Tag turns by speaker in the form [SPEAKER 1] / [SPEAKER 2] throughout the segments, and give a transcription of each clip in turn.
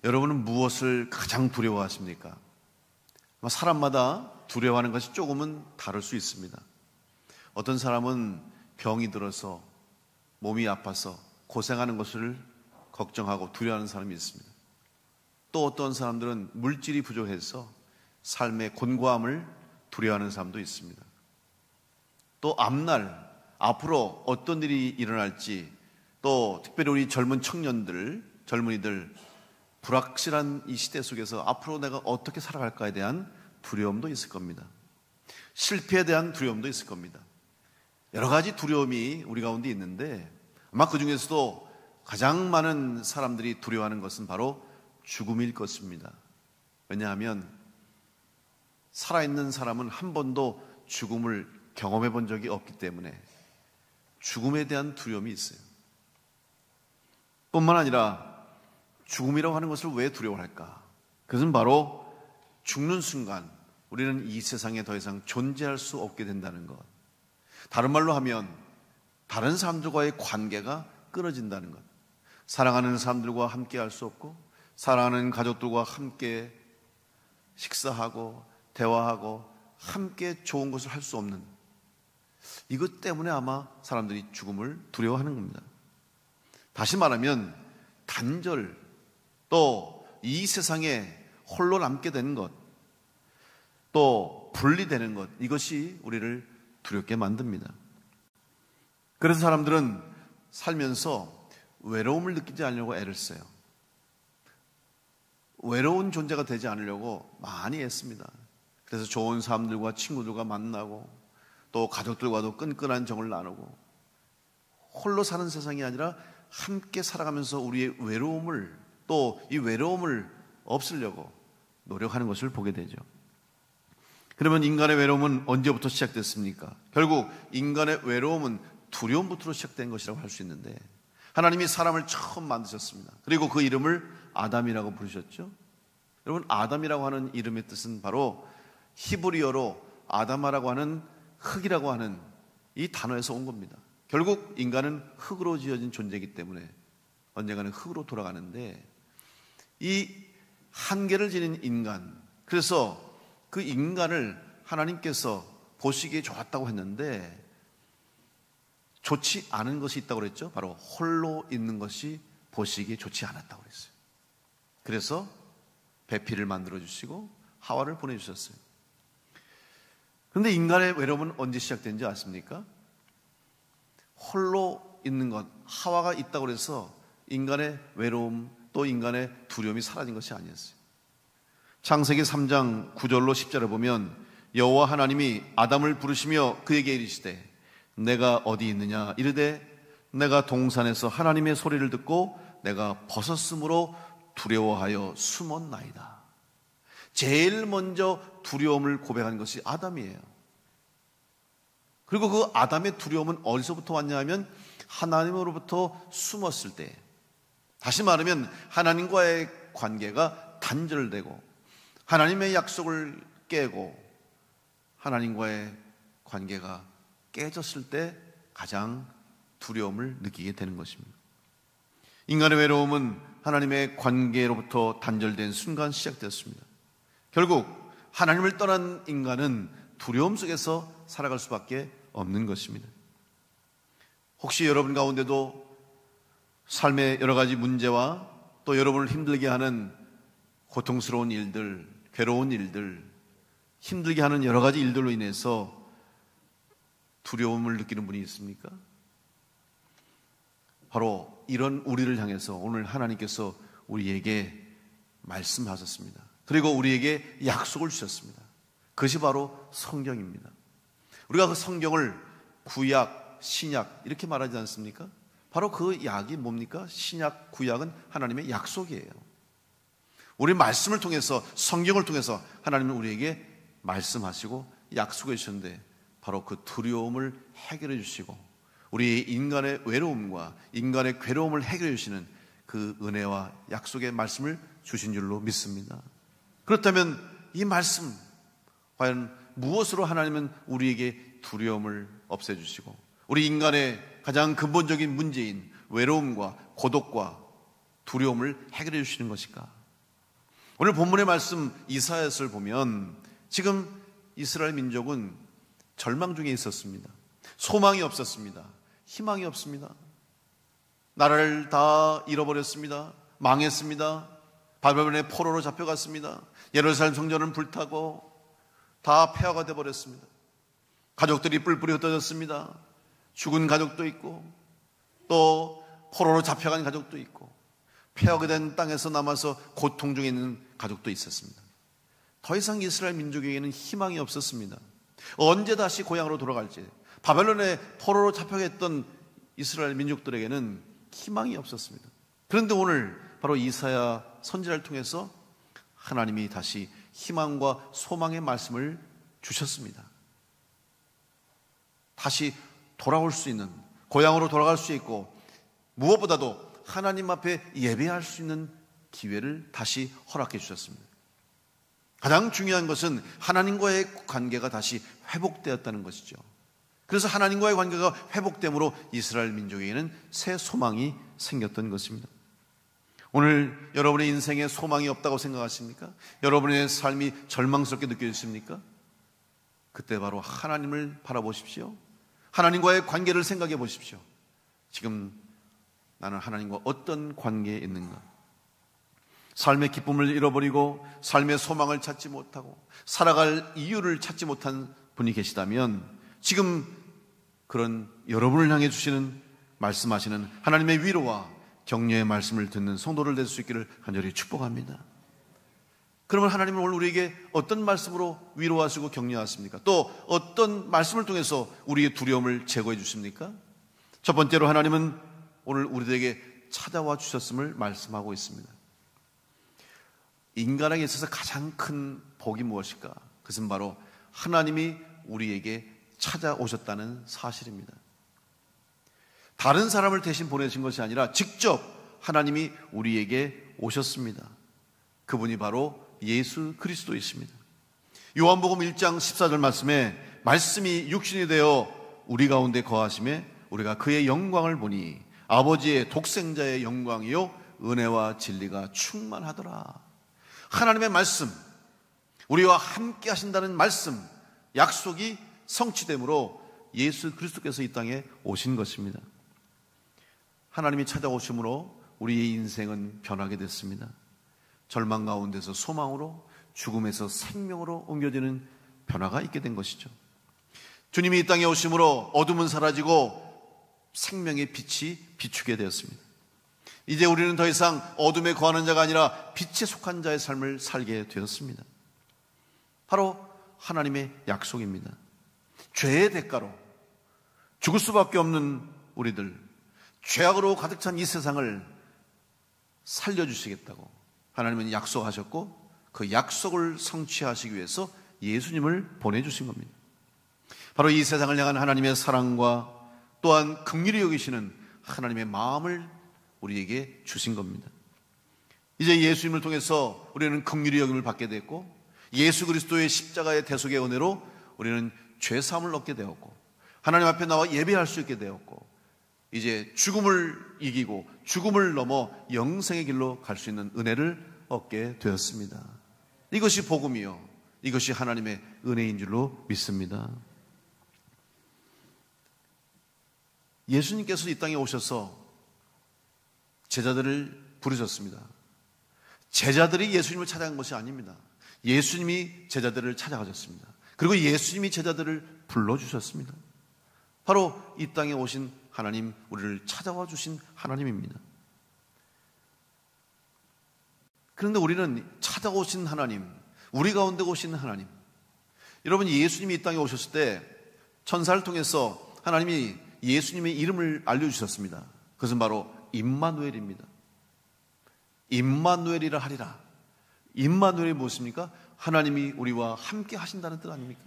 [SPEAKER 1] 여러분은 무엇을 가장 두려워하십니까? 사람마다 두려워하는 것이 조금은 다를 수 있습니다. 어떤 사람은 병이 들어서 몸이 아파서 고생하는 것을 걱정하고 두려워하는 사람이 있습니다. 또 어떤 사람들은 물질이 부족해서 삶의 곤고함을 두려워하는 사람도 있습니다. 또 앞날 앞으로 어떤 일이 일어날지, 또 특별히 우리 젊은 청년들, 젊은이들 불확실한 이 시대 속에서 앞으로 내가 어떻게 살아갈까에 대한 두려움도 있을 겁니다. 실패에 대한 두려움도 있을 겁니다. 여러 가지 두려움이 우리 가운데 있는데 아마 그 중에서도 가장 많은 사람들이 두려워하는 것은 바로 죽음일 것입니다. 왜냐하면 살아있는 사람은 한 번도 죽음을 경험해 본 적이 없기 때문에 죽음에 대한 두려움이 있어요. 뿐만 아니라 죽음이라고 하는 것을 왜 두려워할까? 그것은 바로 죽는 순간 우리는 이 세상에 더 이상 존재할 수 없게 된다는 것. 다른 말로 하면 다른 사람들과의 관계가 끊어진다는 것. 사랑하는 사람들과 함께 할 수 없고, 사랑하는 가족들과 함께 식사하고 대화하고 함께 좋은 것을 할 수 없는, 이것 때문에 아마 사람들이 죽음을 두려워하는 겁니다. 다시 말하면 단절, 또 이 세상에 홀로 남게 되는 것, 또 분리되는 것, 이것이 우리를 두렵게 만듭니다. 그래서 사람들은 살면서 외로움을 느끼지 않으려고 애를 써요. 외로운 존재가 되지 않으려고 많이 애씁니다. 그래서 좋은 사람들과 친구들과 만나고, 또 가족들과도 끈끈한 정을 나누고, 홀로 사는 세상이 아니라 함께 살아가면서 우리의 외로움을, 또 이 외로움을 없애려고 노력하는 것을 보게 되죠. 그러면 인간의 외로움은 언제부터 시작됐습니까? 결국 인간의 외로움은 두려움부터 시작된 것이라고 할 수 있는데, 하나님이 사람을 처음 만드셨습니다. 그리고 그 이름을 아담이라고 부르셨죠. 여러분, 아담이라고 하는 이름의 뜻은 바로 히브리어로 아담아라고 하는 흙이라고 하는 이 단어에서 온 겁니다. 결국 인간은 흙으로 지어진 존재이기 때문에 언젠가는 흙으로 돌아가는데, 이 한계를 지닌 인간, 그래서 그 인간을 하나님께서 보시기에 좋았다고 했는데 좋지 않은 것이 있다고 그랬죠. 바로 홀로 있는 것이 보시기에 좋지 않았다고 그랬어요. 그래서 배필을 만들어 주시고 하와를 보내주셨어요. 그런데 인간의 외로움은 언제 시작된지 아십니까? 홀로 있는 것, 하와가 있다고 해서 인간의 외로움, 또 인간의 두려움이 사라진 것이 아니었어요. 창세기 3장 9절로 10절에 보면 여호와 하나님이 아담을 부르시며 그에게 이르시되 내가 어디 있느냐 이르되 내가 동산에서 하나님의 소리를 듣고 내가 벗었으므로 두려워하여 숨었나이다. 제일 먼저 두려움을 고백한 것이 아담이에요. 그리고 그 아담의 두려움은 어디서부터 왔냐 하면 하나님으로부터 숨었을 때, 다시 말하면 하나님과의 관계가 단절되고 하나님의 약속을 깨고 하나님과의 관계가 깨졌을 때 가장 두려움을 느끼게 되는 것입니다. 인간의 외로움은 하나님의 관계로부터 단절된 순간 시작되었습니다. 결국 하나님을 떠난 인간은 두려움 속에서 살아갈 수밖에 없는 것입니다. 혹시 여러분 가운데도 삶의 여러 가지 문제와 또 여러분을 힘들게 하는 고통스러운 일들, 괴로운 일들, 힘들게 하는 여러 가지 일들로 인해서 두려움을 느끼는 분이 있습니까? 바로 이런 우리를 향해서 오늘 하나님께서 우리에게 말씀하셨습니다. 그리고 우리에게 약속을 주셨습니다. 그것이 바로 성경입니다. 우리가 그 성경을 구약, 신약 이렇게 말하지 않습니까? 바로 그 약이 뭡니까? 신약, 구약은 하나님의 약속이에요. 우리 말씀을 통해서, 성경을 통해서 하나님은 우리에게 말씀하시고 약속해 주셨는데 바로 그 두려움을 해결해 주시고 우리 인간의 외로움과 인간의 괴로움을 해결해 주시는 그 은혜와 약속의 말씀을 주신 줄로 믿습니다. 그렇다면 이 말씀, 과연 무엇으로 하나님은 우리에게 두려움을 없애주시고 우리 인간의 가장 근본적인 문제인 외로움과 고독과 두려움을 해결해 주시는 것일까? 오늘 본문의 말씀 이사야서를 보면 지금 이스라엘 민족은 절망 중에 있었습니다. 소망이 없었습니다. 희망이 없습니다. 나라를 다 잃어버렸습니다. 망했습니다. 바벨론의 포로로 잡혀갔습니다. 예루살렘 성전은 불타고 다 폐허가 되어버렸습니다. 가족들이 뿔뿔이 흩어졌습니다. 죽은 가족도 있고 또 포로로 잡혀간 가족도 있고 폐허가 된 땅에서 남아서 고통 중에 있는 가족도 있었습니다. 더 이상 이스라엘 민족에게는 희망이 없었습니다. 언제 다시 고향으로 돌아갈지, 바벨론의 포로로 잡혀갔던 이스라엘 민족들에게는 희망이 없었습니다. 그런데 오늘 바로 이사야 선지자를 통해서 하나님이 다시 희망과 소망의 말씀을 주셨습니다. 다시 돌아올 수 있는, 고향으로 돌아갈 수 있고 무엇보다도 하나님 앞에 예배할 수 있는 기회를 다시 허락해 주셨습니다. 가장 중요한 것은 하나님과의 관계가 다시 회복되었다는 것이죠. 그래서 하나님과의 관계가 회복됨으로 이스라엘 민족에게는 새 소망이 생겼던 것입니다. 오늘 여러분의 인생에 소망이 없다고 생각하십니까? 여러분의 삶이 절망스럽게 느껴지십니까? 그때 바로 하나님을 바라보십시오. 하나님과의 관계를 생각해 보십시오. 지금 나는 하나님과 어떤 관계에 있는가? 삶의 기쁨을 잃어버리고 삶의 소망을 찾지 못하고 살아갈 이유를 찾지 못한 분이 계시다면 지금 그런 여러분을 향해 주시는, 말씀하시는 하나님의 위로와 격려의 말씀을 듣는 성도를 될 수 있기를 간절히 축복합니다. 그러면 하나님은 오늘 우리에게 어떤 말씀으로 위로하시고 격려하십니까? 또 어떤 말씀을 통해서 우리의 두려움을 제거해 주십니까? 첫 번째로 하나님은 오늘 우리들에게 찾아와 주셨음을 말씀하고 있습니다. 인간에게 있어서 가장 큰 복이 무엇일까? 그것은 바로 하나님이 우리에게 찾아오셨다는 사실입니다. 다른 사람을 대신 보내신 것이 아니라 직접 하나님이 우리에게 오셨습니다. 그분이 바로 예수 그리스도이십니다. 요한복음 1장 14절 말씀에 말씀이 육신이 되어 우리 가운데 거하심에 우리가 그의 영광을 보니 아버지의 독생자의 영광이요 은혜와 진리가 충만하더라. 하나님의 말씀, 우리와 함께 하신다는 말씀, 약속이 성취됨으로 예수 그리스도께서 이 땅에 오신 것입니다. 하나님이 찾아오심으로 우리의 인생은 변하게 됐습니다. 절망 가운데서 소망으로, 죽음에서 생명으로 옮겨지는 변화가 있게 된 것이죠. 주님이 이 땅에 오심으로 어둠은 사라지고 생명의 빛이 비추게 되었습니다. 이제 우리는 더 이상 어둠에 거하는 자가 아니라 빛에 속한 자의 삶을 살게 되었습니다. 바로 하나님의 약속입니다. 죄의 대가로 죽을 수밖에 없는 우리들, 죄악으로 가득 찬 이 세상을 살려주시겠다고 하나님은 약속하셨고 그 약속을 성취하시기 위해서 예수님을 보내주신 겁니다. 바로 이 세상을 향한 하나님의 사랑과 또한 긍휼히 여기시는 하나님의 마음을 우리에게 주신 겁니다. 이제 예수님을 통해서 우리는 긍휼히 여김을 받게 됐고 예수 그리스도의 십자가의 대속의 은혜로 우리는 죄사함을 얻게 되었고 하나님 앞에 나와 예배할 수 있게 되었고 이제 죽음을 이기고 죽음을 넘어 영생의 길로 갈 수 있는 은혜를 얻게 되었습니다. 이것이 복음이요, 이것이 하나님의 은혜인 줄로 믿습니다. 예수님께서 이 땅에 오셔서 제자들을 부르셨습니다. 제자들이 예수님을 찾아간 것이 아닙니다. 예수님이 제자들을 찾아가셨습니다. 그리고 예수님이 제자들을 불러주셨습니다. 바로 이 땅에 오신 하나님, 우리를 찾아와 주신 하나님입니다. 그런데 우리는 찾아오신 하나님, 우리 가운데 오신 하나님, 여러분 예수님이 이 땅에 오셨을 때 천사를 통해서 하나님이 예수님의 이름을 알려주셨습니다. 그것은 바로 임마누엘입니다. 임마누엘이라 하리라. 임마누엘이 무엇입니까? 하나님이 우리와 함께 하신다는 뜻 아닙니까?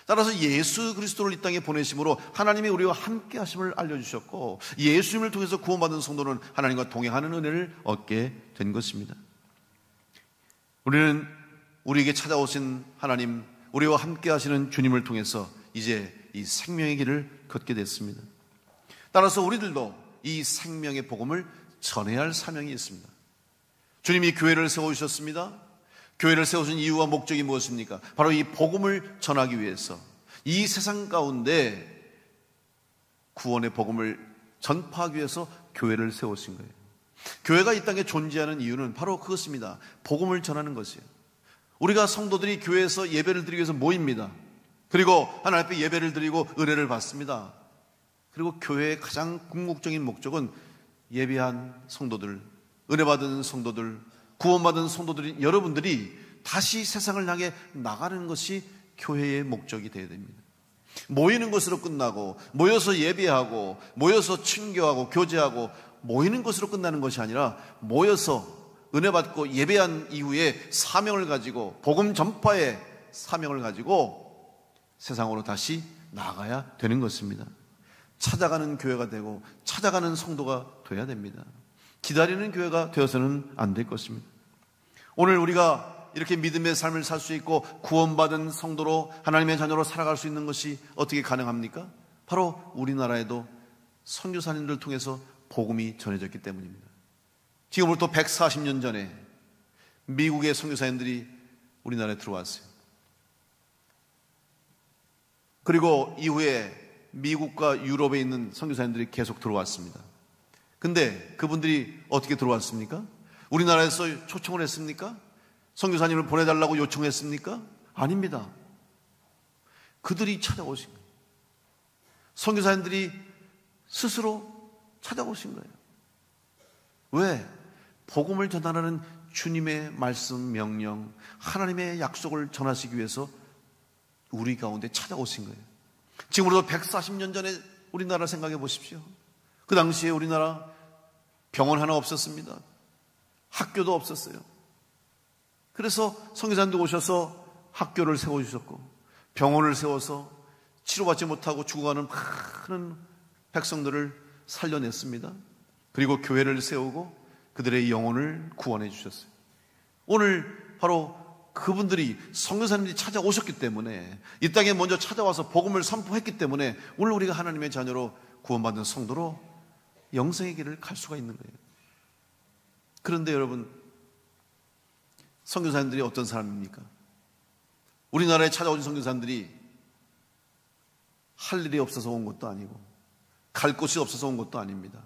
[SPEAKER 1] 따라서 예수 그리스도를 이 땅에 보내심으로 하나님이 우리와 함께 하심을 알려주셨고 예수님을 통해서 구원받은 성도는 하나님과 동행하는 은혜를 얻게 된 것입니다. 우리는 우리에게 찾아오신 하나님, 우리와 함께 하시는 주님을 통해서 이제 이 생명의 길을 걷게 됐습니다. 따라서 우리들도 이 생명의 복음을 전해야 할 사명이 있습니다. 주님이 교회를 세워주셨습니다. 교회를 세우신 이유와 목적이 무엇입니까? 바로 이 복음을 전하기 위해서, 이 세상 가운데 구원의 복음을 전파하기 위해서 교회를 세우신 거예요. 교회가 이 땅에 존재하는 이유는 바로 그것입니다. 복음을 전하는 것이에요. 우리가 성도들이 교회에서 예배를 드리기 위해서 모입니다. 그리고 하나님 앞에 예배를 드리고 은혜를 받습니다. 그리고 교회의 가장 궁극적인 목적은 예배한 성도들, 은혜 받은 성도들, 구원받은 성도들이, 여러분들이 다시 세상을 향해 나가는 것이 교회의 목적이 되어야 됩니다. 모이는 것으로 끝나고, 모여서 예배하고, 모여서 친교하고, 교제하고, 모이는 것으로 끝나는 것이 아니라 모여서 은혜 받고 예배한 이후에 사명을 가지고, 복음 전파의 사명을 가지고 세상으로 다시 나가야 되는 것입니다. 찾아가는 교회가 되고 찾아가는 성도가 되어야 됩니다. 기다리는 교회가 되어서는 안 될 것입니다. 오늘 우리가 이렇게 믿음의 삶을 살 수 있고 구원받은 성도로, 하나님의 자녀로 살아갈 수 있는 것이 어떻게 가능합니까? 바로 우리나라에도 선교사님들을 통해서 복음이 전해졌기 때문입니다. 지금으로부터 140년 전에 미국의 선교사님들이 우리나라에 들어왔어요. 그리고 이후에 미국과 유럽에 있는 선교사님들이 계속 들어왔습니다. 근데 그분들이 어떻게 들어왔습니까? 우리나라에서 초청을 했습니까? 선교사님을 보내달라고 요청했습니까? 아닙니다. 그들이 찾아오신 거예요. 선교사님들이 스스로 찾아오신 거예요. 왜? 복음을 전하는 주님의 말씀, 명령, 하나님의 약속을 전하시기 위해서 우리 가운데 찾아오신 거예요. 지금으로부터 140년 전에 우리나라 생각해 보십시오. 그 당시에 우리나라 병원 하나 없었습니다. 학교도 없었어요. 그래서 선교사님도 오셔서 학교를 세워주셨고, 병원을 세워서 치료받지 못하고 죽어가는 많은 백성들을 살려냈습니다. 그리고 교회를 세우고 그들의 영혼을 구원해 주셨어요. 오늘 바로 그분들이, 선교사님들이 찾아오셨기 때문에, 이 땅에 먼저 찾아와서 복음을 선포했기 때문에 오늘 우리가 하나님의 자녀로 구원받은 성도로 영생의 길을 갈 수가 있는 거예요. 그런데 여러분, 선교사님들이 어떤 사람입니까? 우리나라에 찾아온 선교사님들이 할 일이 없어서 온 것도 아니고 갈 곳이 없어서 온 것도 아닙니다.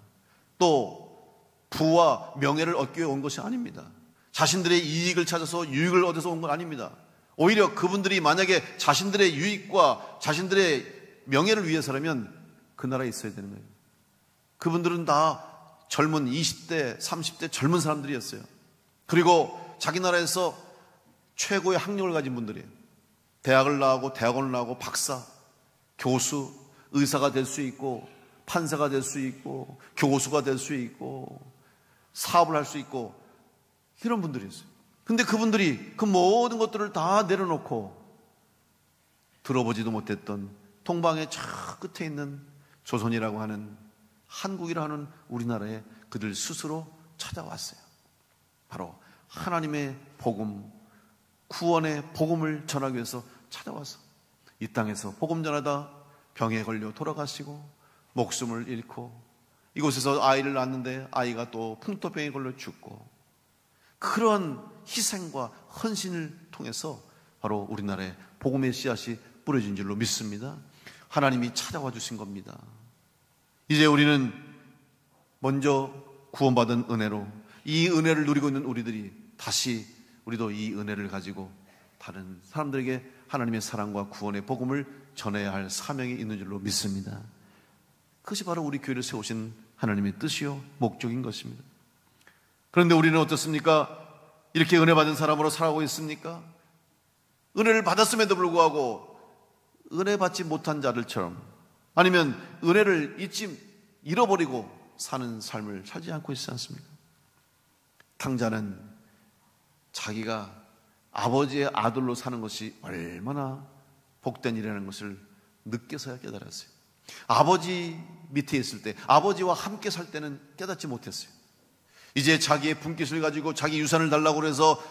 [SPEAKER 1] 또 부와 명예를 얻기 위해 온 것이 아닙니다. 자신들의 이익을 찾아서 유익을 얻어서 온 건 아닙니다. 오히려 그분들이 만약에 자신들의 유익과 자신들의 명예를 위해서라면 그 나라에 있어야 되는 거예요. 그분들은 다 젊은 20대, 30대 젊은 사람들이었어요. 그리고 자기 나라에서 최고의 학력을 가진 분들이에요. 대학을 나오고 대학원을 나오고 박사, 교수, 의사가 될 수 있고 판사가 될 수 있고 교수가 될 수 있고 사업을 할 수 있고 이런 분들이었어요. 근데 그분들이 그 모든 것들을 다 내려놓고 들어보지도 못했던 동방의 저 끝에 있는 조선이라고 하는, 한국이라고 하는 우리나라에 그들 스스로 찾아왔어요. 바로 하나님의 복음, 구원의 복음을 전하기 위해서 찾아와서 이 땅에서 복음 전하다 병에 걸려 돌아가시고 목숨을 잃고, 이곳에서 아이를 낳았는데 아이가 또 풍토병에 걸려 죽고, 그런 희생과 헌신을 통해서 바로 우리나라에 복음의 씨앗이 뿌려진 줄로 믿습니다. 하나님이 찾아와 주신 겁니다. 이제 우리는 먼저 구원받은 은혜로, 이 은혜를 누리고 있는 우리들이 다시 우리도 이 은혜를 가지고 다른 사람들에게 하나님의 사랑과 구원의 복음을 전해야 할 사명이 있는 줄로 믿습니다. 그것이 바로 우리 교회를 세우신 하나님의 뜻이요 목적인 것입니다. 그런데 우리는 어떻습니까? 이렇게 은혜 받은 사람으로 살아가고 있습니까? 은혜를 받았음에도 불구하고 은혜 받지 못한 자들처럼, 아니면 은혜를 잃어버리고 사는 삶을 살지 않고 있지 않습니까? 탕자는 자기가 아버지의 아들로 사는 것이 얼마나 복된 일이라는 것을 늦게서야 깨달았어요. 아버지 밑에 있을 때, 아버지와 함께 살 때는 깨닫지 못했어요. 이제 자기의 분깃을 가지고 자기 유산을 달라고 해서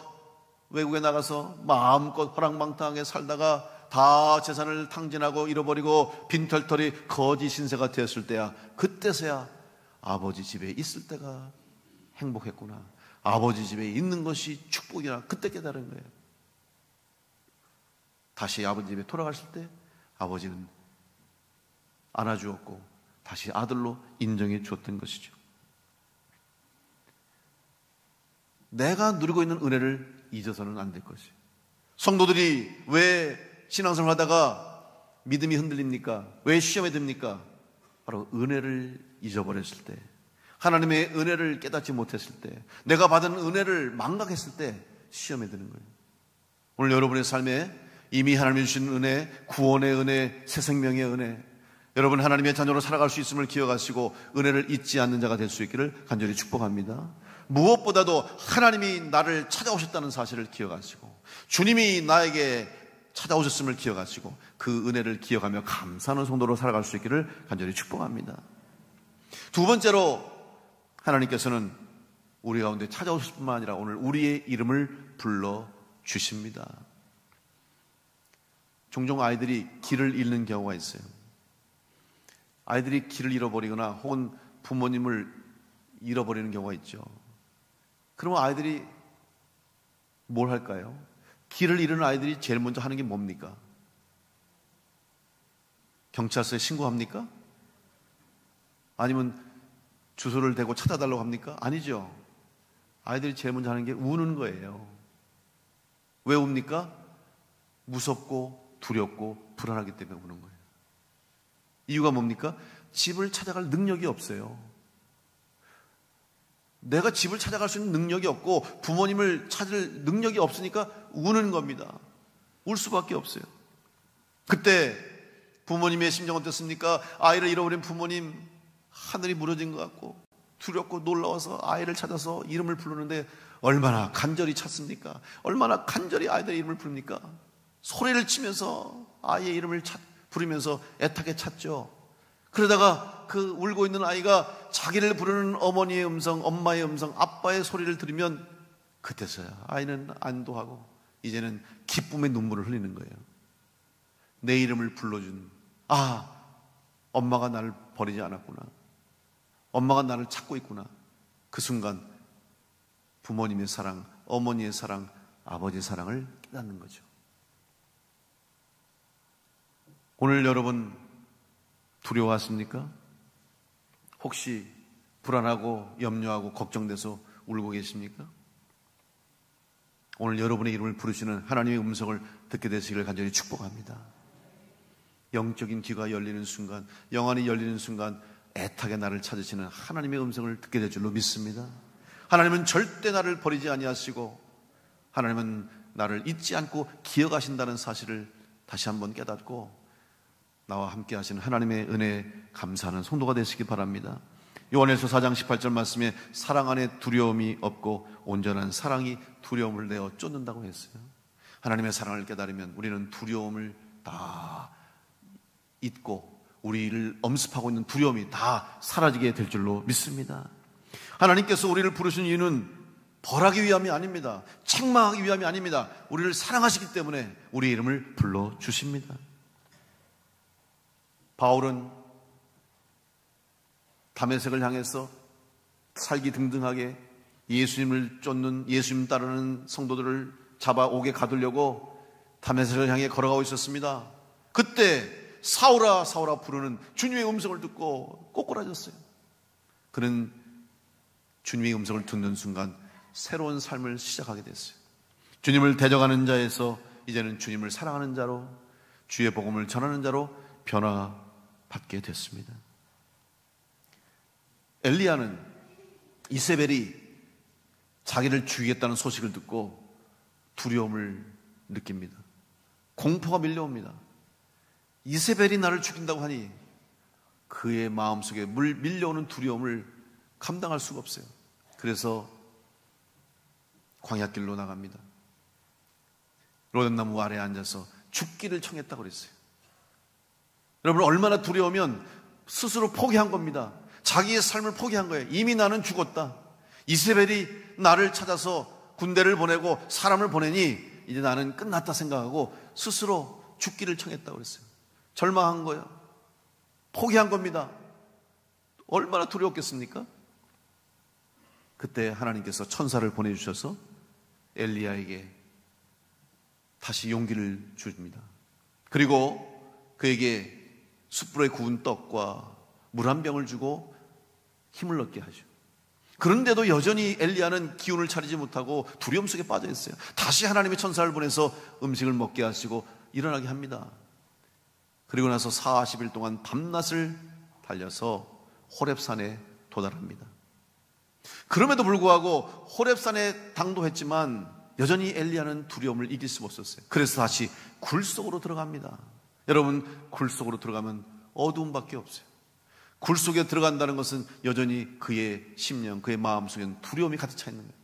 [SPEAKER 1] 외국에 나가서 마음껏 허랑방탕하게 살다가 다 재산을 탕진하고 잃어버리고 빈털털이 거지 신세가 되었을 때야, 그때서야 아버지 집에 있을 때가 행복했구나, 아버지 집에 있는 것이 축복이라 그때 깨달은 거예요. 다시 아버지 집에 돌아갔을 때 아버지는 안아주었고 다시 아들로 인정해 주었던 것이죠. 내가 누리고 있는 은혜를 잊어서는 안 될 것이에요. 성도들이 왜 신앙생활 하다가 믿음이 흔들립니까? 왜 시험에 듭니까? 바로 은혜를 잊어버렸을 때, 하나님의 은혜를 깨닫지 못했을 때, 내가 받은 은혜를 망각했을 때 시험에 드는 거예요. 오늘 여러분의 삶에 이미 하나님이 주신 은혜, 구원의 은혜, 새 생명의 은혜, 여러분 하나님의 자녀로 살아갈 수 있음을 기억하시고 은혜를 잊지 않는 자가 될 수 있기를 간절히 축복합니다. 무엇보다도 하나님이 나를 찾아오셨다는 사실을 기억하시고 주님이 나에게 찾아오셨음을 기억하시고 그 은혜를 기억하며 감사하는 성도로 살아갈 수 있기를 간절히 축복합니다. 두 번째로 하나님께서는 우리 가운데 찾아오실 뿐만 아니라 오늘 우리의 이름을 불러주십니다. 종종 아이들이 길을 잃는 경우가 있어요. 아이들이 길을 잃어버리거나 혹은 부모님을 잃어버리는 경우가 있죠. 그러면 아이들이 뭘 할까요? 길을 잃은 아이들이 제일 먼저 하는 게 뭡니까? 경찰서에 신고합니까? 아니면 주소를 대고 찾아달라고 합니까? 아니죠. 아이들이 제일 먼저 하는 게 우는 거예요. 왜 웁니까? 무섭고 두렵고 불안하기 때문에 우는 거예요. 이유가 뭡니까? 집을 찾아갈 능력이 없어요. 내가 집을 찾아갈 수 있는 능력이 없고 부모님을 찾을 능력이 없으니까 우는 겁니다. 울 수밖에 없어요. 그때 부모님의 심정은 어떻습니까? 아이를 잃어버린 부모님, 하늘이 무너진 것 같고 두렵고 놀라워서 아이를 찾아서 이름을 부르는데 얼마나 간절히 찾습니까? 얼마나 간절히 아이들의 이름을 부릅니까? 소리를 치면서 아이의 이름을 부르면서 애타게 찾죠. 그러다가 그 울고 있는 아이가 자기를 부르는 어머니의 음성, 엄마의 음성, 아빠의 소리를 들으면 그때서야 아이는 안도하고 이제는 기쁨의 눈물을 흘리는 거예요. 내 이름을 불러준, 엄마가 나를 버리지 않았구나. 엄마가 나를 찾고 있구나. 그 순간 부모님의 사랑, 어머니의 사랑, 아버지의 사랑을 깨닫는 거죠. 오늘 여러분 두려워하십니까? 혹시 불안하고 염려하고 걱정돼서 울고 계십니까? 오늘 여러분의 이름을 부르시는 하나님의 음성을 듣게 되시기를 간절히 축복합니다. 영적인 귀가 열리는 순간, 영안이 열리는 순간 애타게 나를 찾으시는 하나님의 음성을 듣게 될 줄로 믿습니다. 하나님은 절대 나를 버리지 아니하시고 하나님은 나를 잊지 않고 기억하신다는 사실을 다시 한번 깨닫고 나와 함께 하시는 하나님의 은혜에 감사하는 성도가 되시기 바랍니다. 요한일서 4장 18절 말씀에 사랑 안에 두려움이 없고 온전한 사랑이 두려움을 내어 쫓는다고 했어요. 하나님의 사랑을 깨달으면 우리는 두려움을 다 잊고 우리를 엄습하고 있는 두려움이 다 사라지게 될 줄로 믿습니다. 하나님께서 우리를 부르신 이유는 벌하기 위함이 아닙니다. 책망하기 위함이 아닙니다. 우리를 사랑하시기 때문에 우리의 이름을 불러주십니다. 바울은 다메섹을 향해서 살기 등등하게 예수님을 쫓는, 예수님 따르는 성도들을 잡아 옥에 가두려고 다메섹을 향해 걸어가고 있었습니다. 그때 사울아 사울아 부르는 주님의 음성을 듣고 꼬꾸라졌어요. 그는 주님의 음성을 듣는 순간 새로운 삶을 시작하게 됐어요. 주님을 대적하는 자에서 이제는 주님을 사랑하는 자로, 주의 복음을 전하는 자로 변화받게 됐습니다. 엘리야는 이세벨이 자기를 죽이겠다는 소식을 듣고 두려움을 느낍니다. 공포가 밀려옵니다. 이세벨이 나를 죽인다고 하니 그의 마음속에 밀려오는 두려움을 감당할 수가 없어요. 그래서 광야길로 나갑니다. 로뎀나무 아래에 앉아서 죽기를 청했다고 그랬어요. 여러분, 얼마나 두려우면 스스로 포기한 겁니다. 자기의 삶을 포기한 거예요. 이미 나는 죽었다. 이세벨이 나를 찾아서 군대를 보내고 사람을 보내니 이제 나는 끝났다 생각하고 스스로 죽기를 청했다고 그랬어요. 절망한 거예요. 포기한 겁니다. 얼마나 두려웠겠습니까? 그때 하나님께서 천사를 보내주셔서 엘리야에게 다시 용기를 줍니다. 그리고 그에게 숯불에 구운 떡과 물 한 병을 주고 힘을 얻게 하죠. 그런데도 여전히 엘리야는 기운을 차리지 못하고 두려움 속에 빠져 있어요. 다시 하나님의 천사를 보내서 음식을 먹게 하시고 일어나게 합니다. 그리고 나서 40일 동안 밤낮을 달려서 호렙산에 도달합니다. 그럼에도 불구하고 호렙산에 당도했지만 여전히 엘리야는 두려움을 이길 수가 없었어요. 그래서 다시 굴 속으로 들어갑니다. 여러분, 굴 속으로 들어가면 어두움밖에 없어요. 굴 속에 들어간다는 것은 여전히 그의 심령, 그의 마음속에는 두려움이 가득 차 있는 거예요.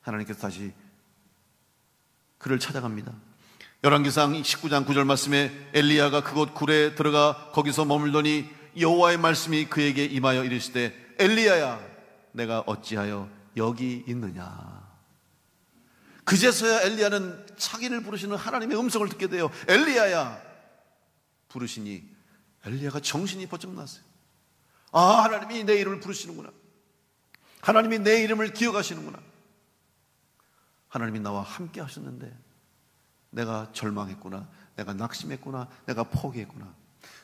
[SPEAKER 1] 하나님께서 다시 그를 찾아갑니다. 열왕기상 19장 9절 말씀에 엘리야가 그곳 굴에 들어가 거기서 머물더니 여호와의 말씀이 그에게 임하여 이르시되 엘리야야 내가 어찌하여 여기 있느냐. 그제서야 엘리야는 자기를 부르시는 하나님의 음성을 듣게 돼요. 엘리야야 부르시니 엘리야가 정신이 번쩍 났어요. 아, 하나님이 내 이름을 부르시는구나. 하나님이 내 이름을 기억하시는구나. 하나님이 나와 함께 하셨는데 내가 절망했구나, 내가 낙심했구나, 내가 포기했구나.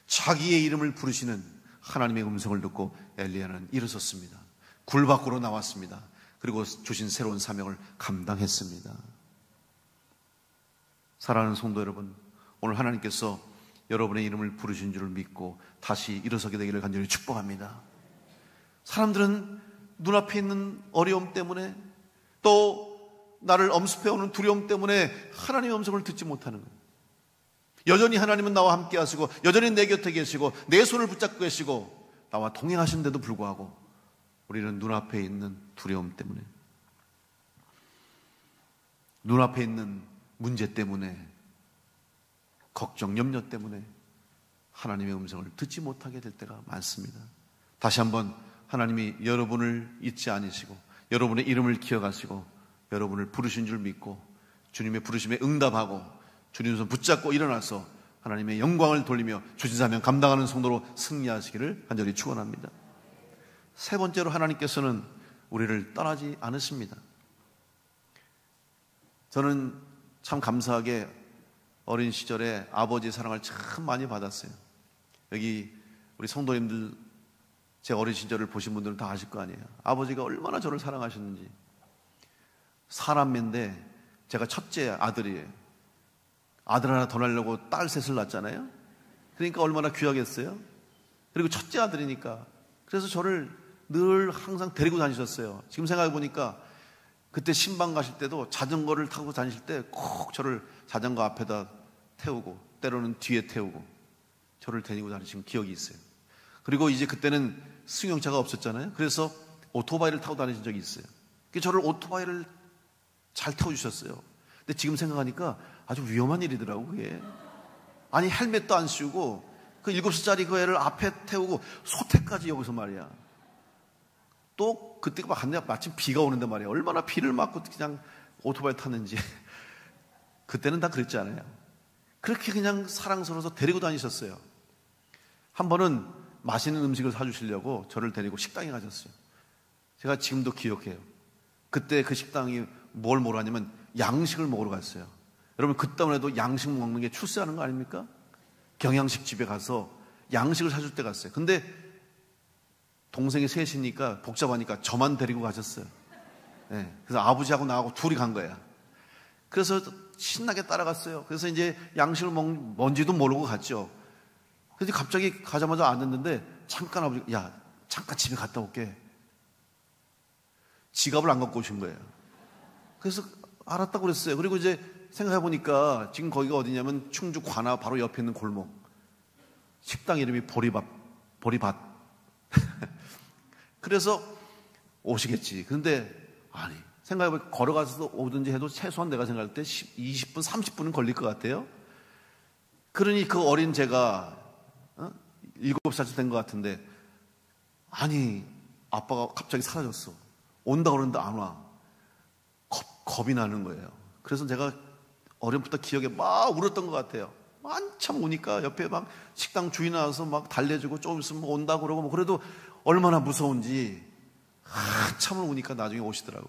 [SPEAKER 1] 자기의 이름을 부르시는 하나님의 음성을 듣고 엘리야는 일어섰습니다. 굴 밖으로 나왔습니다. 그리고 주신 새로운 사명을 감당했습니다. 사랑하는 성도 여러분, 오늘 하나님께서 여러분의 이름을 부르신 줄을 믿고 다시 일어서게 되기를 간절히 축복합니다. 사람들은 눈앞에 있는 어려움 때문에 또 나를 엄습해오는 두려움 때문에 하나님의 음성을 듣지 못하는 거예요. 여전히 하나님은 나와 함께 하시고 여전히 내 곁에 계시고 내 손을 붙잡고 계시고 나와 동행하시는데도 불구하고 우리는 눈앞에 있는 두려움 때문에, 눈앞에 있는 문제 때문에, 걱정, 염려 때문에 하나님의 음성을 듣지 못하게 될 때가 많습니다. 다시 한번 하나님이 여러분을 잊지 않으시고 여러분의 이름을 기억하시고 여러분을 부르신 줄 믿고 주님의 부르심에 응답하고 주님 손 붙잡고 일어나서 하나님의 영광을 돌리며 주신 사명 감당하는 성도로 승리하시기를 간절히 축원합니다. 세 번째로 하나님께서는 우리를 떠나지 않으십니다. 저는 참 감사하게 어린 시절에 아버지의 사랑을 참 많이 받았어요. 여기 우리 성도님들 제 어린 시절을 보신 분들은 다 아실 거 아니에요. 아버지가 얼마나 저를 사랑하셨는지. 사남매인데 제가 첫째 아들이에요. 아들 하나 더 낳으려고 딸 셋을 낳았잖아요. 그러니까 얼마나 귀하겠어요. 그리고 첫째 아들이니까. 그래서 저를 늘 항상 데리고 다니셨어요. 지금 생각해 보니까 그때 신방 가실 때도 자전거를 타고 다니실 때 꼭 저를 자전거 앞에다 태우고 때로는 뒤에 태우고 저를 데리고 다니신 기억이 있어요. 그리고 이제 그때는 승용차가 없었잖아요. 그래서 오토바이를 타고 다니신 적이 있어요. 저를 오토바이를 잘 태워주셨어요. 근데 지금 생각하니까 아주 위험한 일이더라고 그게. 아니 헬멧도 안 씌우고 그 7살짜리 그 애를 앞에 태우고 소태까지 여기서 말이야. 또 그때가 마침 비가 오는데 말이야. 얼마나 비를 맞고 그냥 오토바이 탔는지. 그때는 다 그랬지 않아요. 그렇게 그냥 사랑스러워서 데리고 다니셨어요. 한 번은 맛있는 음식을 사주시려고 저를 데리고 식당에 가셨어요. 제가 지금도 기억해요. 그때 그 식당이 뭘 먹으러 갔냐면 양식을 먹으러 갔어요. 여러분 그때만 해도 양식 먹는 게 출세하는 거 아닙니까? 경양식 집에 가서 양식을 사줄 때 갔어요. 근데 동생이 셋이니까 복잡하니까 저만 데리고 가셨어요. 네, 그래서 아버지하고 나하고 둘이 간 거야. 그래서 신나게 따라갔어요. 그래서 이제 양식을 뭔지도 모르고 갔죠. 그래서 갑자기 가자마자 앉았는데 잠깐 아버지가 야 잠깐 집에 갔다 올게. 지갑을 안 갖고 오신 거예요. 그래서 알았다고 그랬어요. 그리고 이제 생각해보니까 지금 거기가 어디냐면 충주 관아 바로 옆에 있는 골목. 식당 이름이 보리밭. 그래서 오시겠지. 근데 아니 생각해보니까 걸어가서 오든지 해도 최소한 내가 생각할 때 20분, 30분은 걸릴 것 같아요. 그러니 그 어린 제가 7살쯤 된 것 같은데 아니 아빠가 갑자기 사라졌어. 온다 그러는데 안 와. 겁이 나는 거예요. 그래서 제가 어려부터 기억에 막 울었던 것 같아요. 한참 우니까 옆에 막 식당 주인 나와서 막 달래주고 조금 있으면 온다 그러고 뭐 그래도 얼마나 무서운지 한참을 우니까 나중에 오시더라고.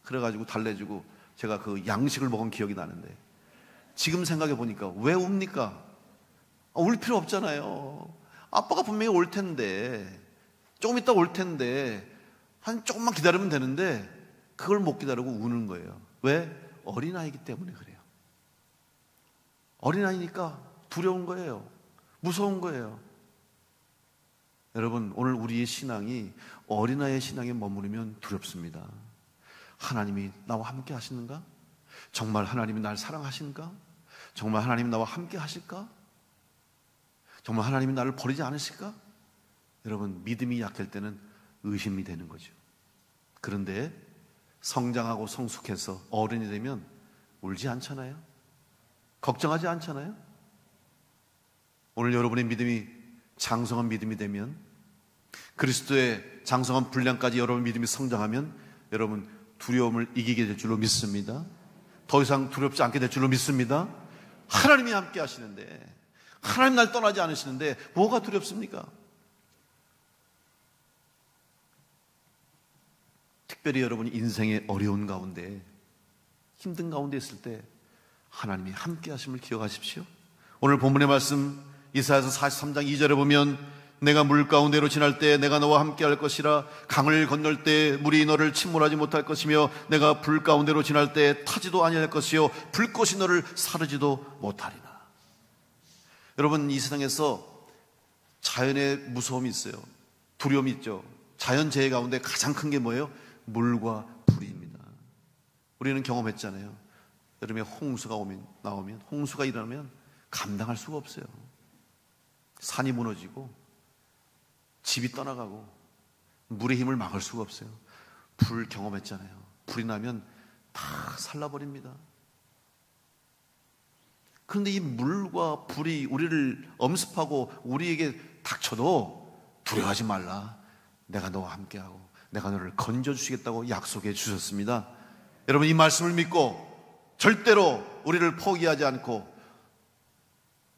[SPEAKER 1] 그래가지고 달래주고 제가 그 양식을 먹은 기억이 나는데, 지금 생각해 보니까 왜 웁니까? 울 필요 없잖아요. 아빠가 분명히 올 텐데, 조금 있다 올 텐데, 한 조금만 기다리면 되는데 그걸 못 기다리고 우는 거예요. 왜? 어린아이기 때문에 그래요. 어린아이니까 두려운 거예요. 무서운 거예요. 여러분, 오늘 우리의 신앙이 어린아이의 신앙에 머무르면 두렵습니다. 하나님이 나와 함께 하시는가? 정말 하나님이 날 사랑하시는가? 정말 하나님이 나와 함께 하실까? 정말 하나님이 나를 버리지 않으실까? 여러분, 믿음이 약할 때는 의심이 되는 거죠. 그런데 성장하고 성숙해서 어른이 되면 울지 않잖아요? 걱정하지 않잖아요? 오늘 여러분의 믿음이 장성한 믿음이 되면, 그리스도의 장성한 분량까지 여러분 믿음이 성장하면 여러분 두려움을 이기게 될 줄로 믿습니다. 더 이상 두렵지 않게 될 줄로 믿습니다. 하나님이 함께 하시는데, 하나님 날 떠나지 않으시는데 뭐가 두렵습니까? 특별히 여러분이 인생의 어려운 가운데, 힘든 가운데 있을 때 하나님이 함께 하심을 기억하십시오. 오늘 본문의 말씀 이사야서 43장 2절에 보면, 내가 물 가운데로 지날 때 내가 너와 함께 할 것이라, 강을 건널 때 물이 너를 침몰하지 못할 것이며, 내가 불 가운데로 지날 때 타지도 아니할 것이요 불꽃이 너를 사르지도 못하리라. 여러분, 이 세상에서 자연의 무서움이 있어요. 두려움이 있죠. 자연재해 가운데 가장 큰 게 뭐예요? 물과 불입니다. 우리는 경험했잖아요. 여름에 홍수가 나오면, 홍수가 일어나면 감당할 수가 없어요. 산이 무너지고 집이 떠나가고 물의 힘을 막을 수가 없어요. 불 경험했잖아요. 불이 나면 다 살라버립니다. 그런데 이 물과 불이 우리를 엄습하고 우리에게 닥쳐도 두려워하지 말라. 내가 너와 함께하고 내가 너를 건져주시겠다고 약속해 주셨습니다. 여러분, 이 말씀을 믿고 절대로 우리를 포기하지 않고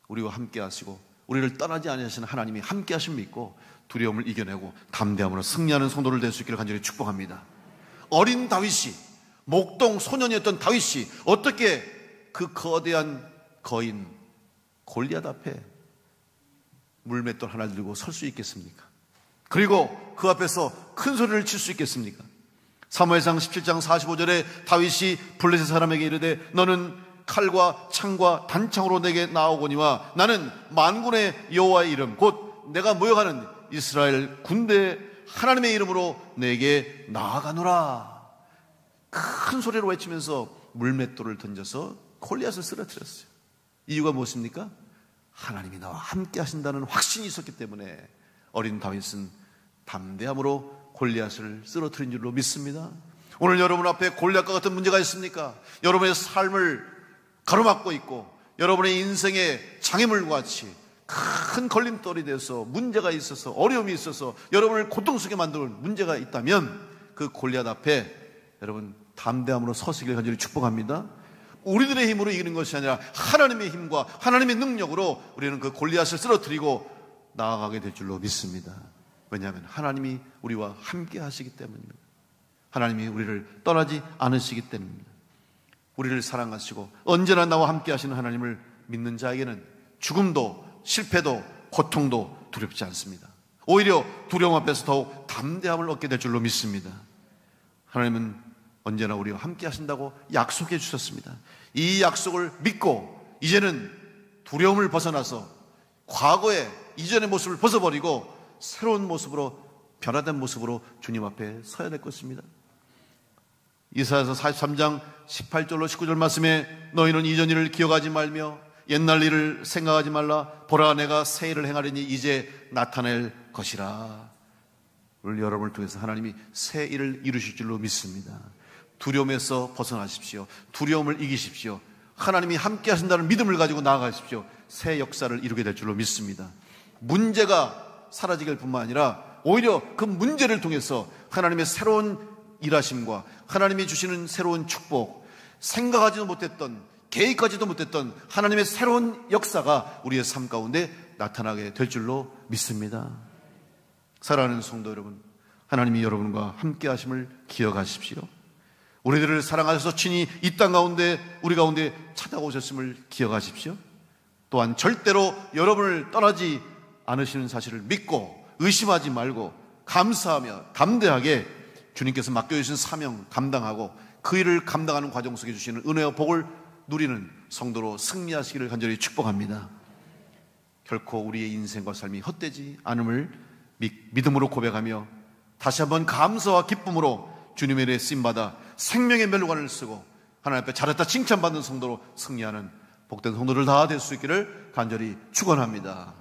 [SPEAKER 1] 우리와 함께 하시고 우리를 떠나지 않으시는 하나님이 함께 하심을 믿고 두려움을 이겨내고 담대함으로 승리하는 성도를 될 수 있기를 간절히 축복합니다. 어린 다윗이, 목동 소년이었던 다윗이 어떻게 그 거대한 거인 골리앗 앞에 물맷돌 하나 들고 설 수 있겠습니까? 그리고 그 앞에서 큰 소리를 칠 수 있겠습니까? 사무엘상 17장 45절에 다윗이 블레셋 사람에게 이르되, 너는 칼과 창과 단창으로 내게 나오거니와 나는 만군의 여호와의 이름 곧 내가 모여가는 이스라엘 군대 하나님의 이름으로 내게 나아가노라. 큰 소리로 외치면서 물맷돌을 던져서 골리앗을 쓰러뜨렸어요. 이유가 무엇입니까? 하나님이 나와 함께 하신다는 확신이 있었기 때문에 어린 다윗은 담대함으로 골리앗을 쓰러뜨린 줄로 믿습니다. 오늘 여러분 앞에 골리앗과 같은 문제가 있습니까? 여러분의 삶을 가로막고 있고 여러분의 인생의 장애물과 같이 큰 걸림돌이 돼서 문제가 있어서 어려움이 있어서 여러분을 고통 속에 만드는 문제가 있다면 그 골리앗 앞에 여러분 담대함으로 서시길 간절히 축복합니다. 우리들의 힘으로 이기는 것이 아니라 하나님의 힘과 하나님의 능력으로 우리는 그 골리앗을 쓰러뜨리고 나아가게 될 줄로 믿습니다. 왜냐하면 하나님이 우리와 함께 하시기 때문입니다. 하나님이 우리를 떠나지 않으시기 때문입니다. 우리를 사랑하시고 언제나 나와 함께 하시는 하나님을 믿는 자에게는 죽음도 실패도 고통도 두렵지 않습니다. 오히려 두려움 앞에서 더욱 담대함을 얻게 될 줄로 믿습니다. 하나님은 언제나 우리와 함께 하신다고 약속해 주셨습니다. 이 약속을 믿고 이제는 두려움을 벗어나서 과거의 이전의 모습을 벗어버리고 새로운 모습으로, 변화된 모습으로 주님 앞에 서야 될 것입니다. 이사야서 43장 18절로 19절 말씀에, 너희는 이전 일을 기억하지 말며 옛날 일을 생각하지 말라. 보라, 내가 새 일을 행하리니 이제 나타낼 것이라. 오늘 여러분을 통해서 하나님이 새 일을 이루실 줄로 믿습니다. 두려움에서 벗어나십시오. 두려움을 이기십시오. 하나님이 함께 하신다는 믿음을 가지고 나아가십시오. 새 역사를 이루게 될 줄로 믿습니다. 문제가 사라지길 뿐만 아니라 오히려 그 문제를 통해서 하나님의 새로운 일하심과 하나님이 주시는 새로운 축복, 생각하지도 못했던, 계획하지도 못했던 하나님의 새로운 역사가 우리의 삶 가운데 나타나게 될 줄로 믿습니다. 사랑하는 성도 여러분, 하나님이 여러분과 함께 하심을 기억하십시오. 우리들을 사랑하셔서 친히 이 땅 가운데 우리 가운데 찾아오셨음을 기억하십시오. 또한 절대로 여러분을 떠나지 않으시는 사실을 믿고 의심하지 말고 감사하며 담대하게 주님께서 맡겨주신 사명 감당하고 그 일을 감당하는 과정 속에 주시는 은혜와 복을 누리는 성도로 승리하시기를 간절히 축복합니다. 결코 우리의 인생과 삶이 헛되지 않음을 믿음으로 고백하며 다시 한번 감사와 기쁨으로 주님의 일에 쓰임받아 생명의 멸관을 쓰고 하나님 앞에 잘했다 칭찬받는 성도로 승리하는 복된 성도들 다 될 수 있기를 간절히 축원합니다.